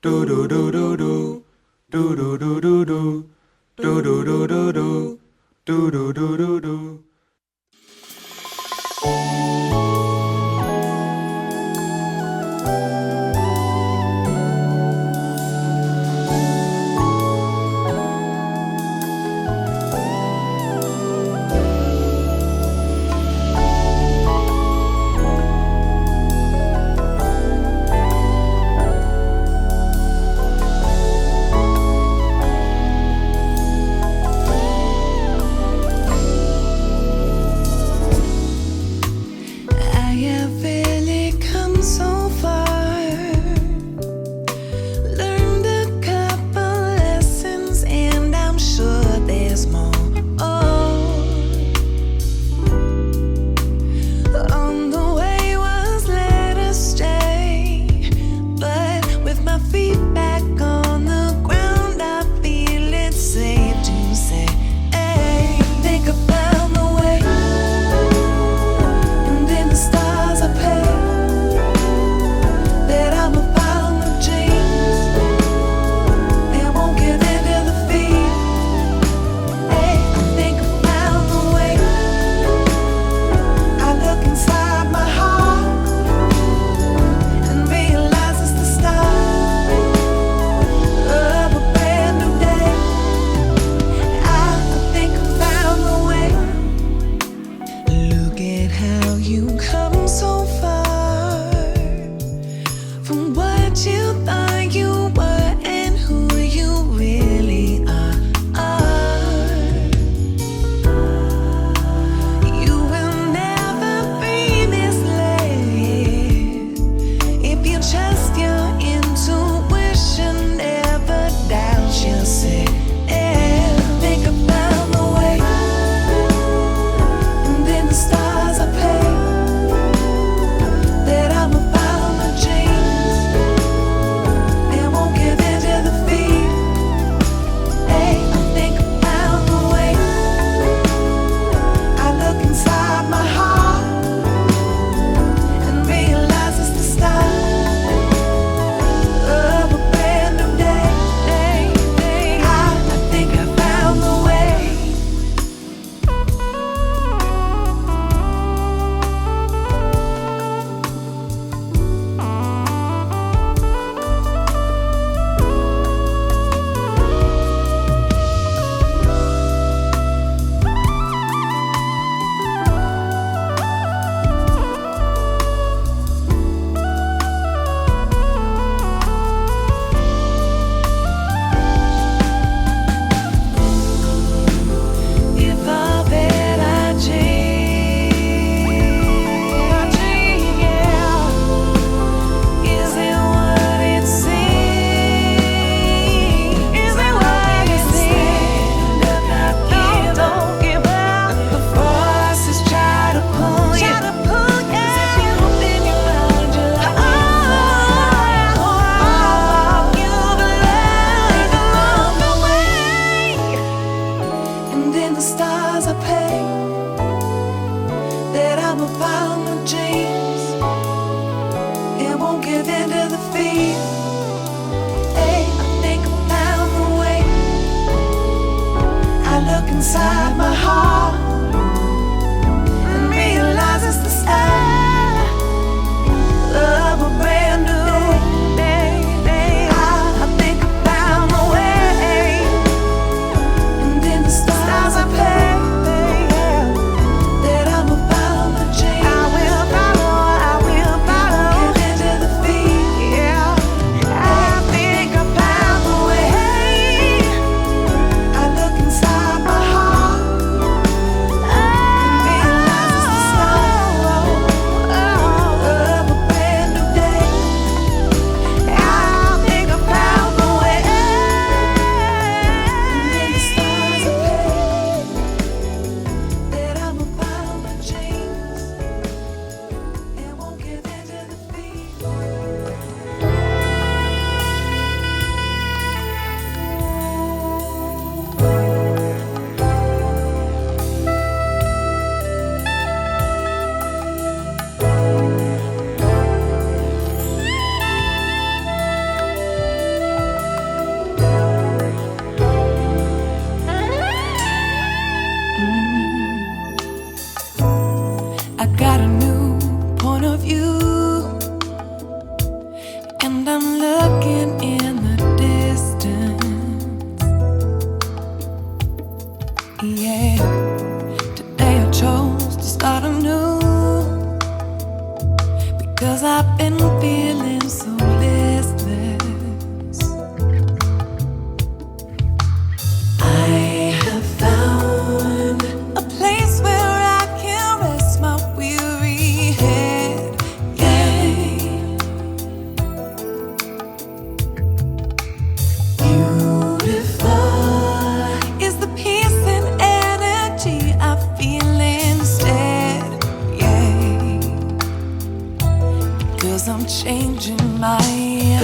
do do do do do do do do do do do do do do do do do do do do. Heart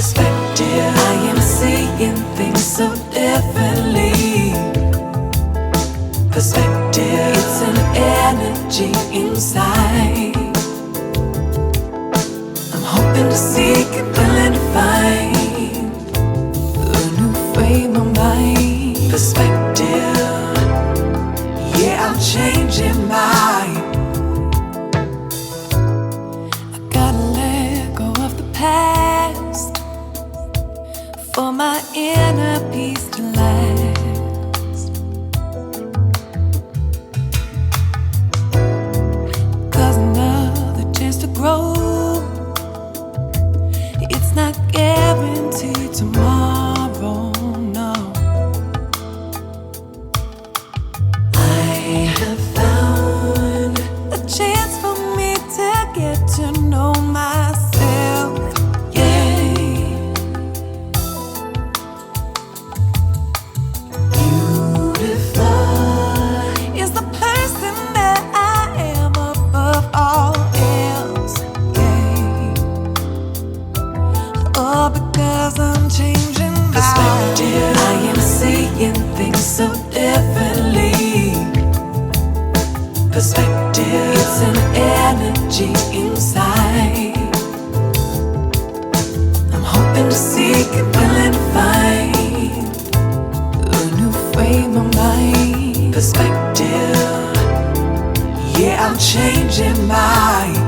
perspective. I am seeing things so differently. Perspective, it's an energy inside. I'm hoping to seek and willing to find a new frame of mind. Perspective, yeah, I'm changing mine. I gotta let go of the past for my inner peace to last. 'Cause another chance to grow, it's not guaranteed tomorrow, no. I have found a chance for me to get to know myself, yeah. Beautiful is the person that I am above all else, yeah. Oh, because I'm changing my perspective. I am seeing things so differently. Perspective, it's an energy inside. I'm hoping to seek and willing to find a new frame of mind. Perspective, yeah, I'm changing mine.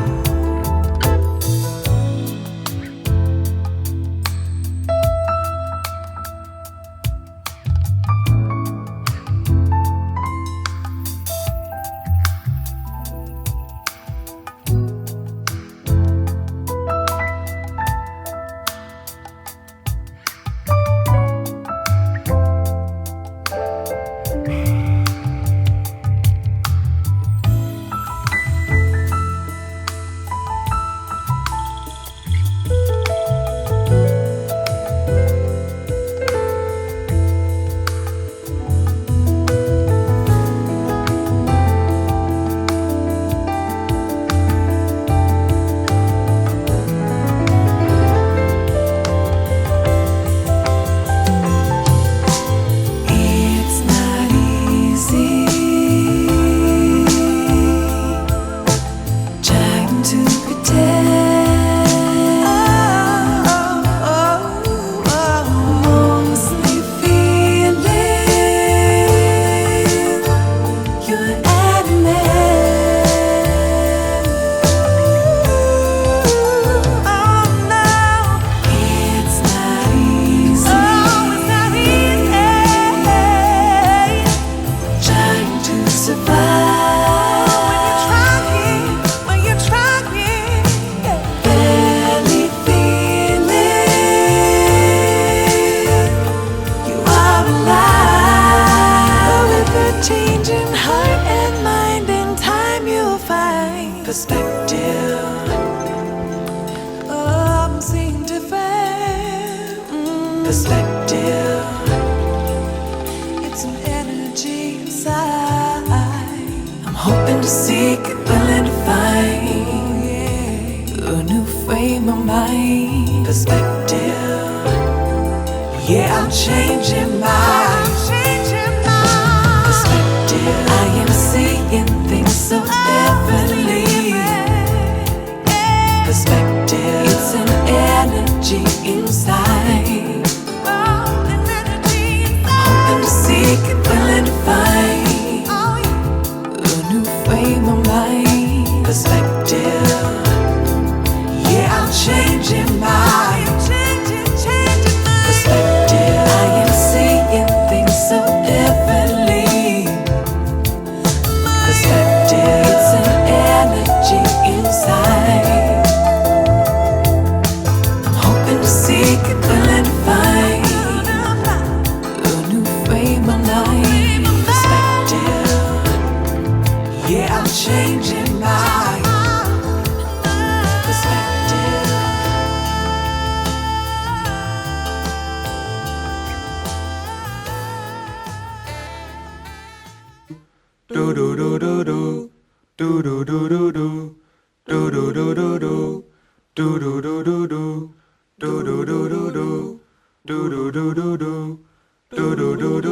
do do do do do do do do do do do do do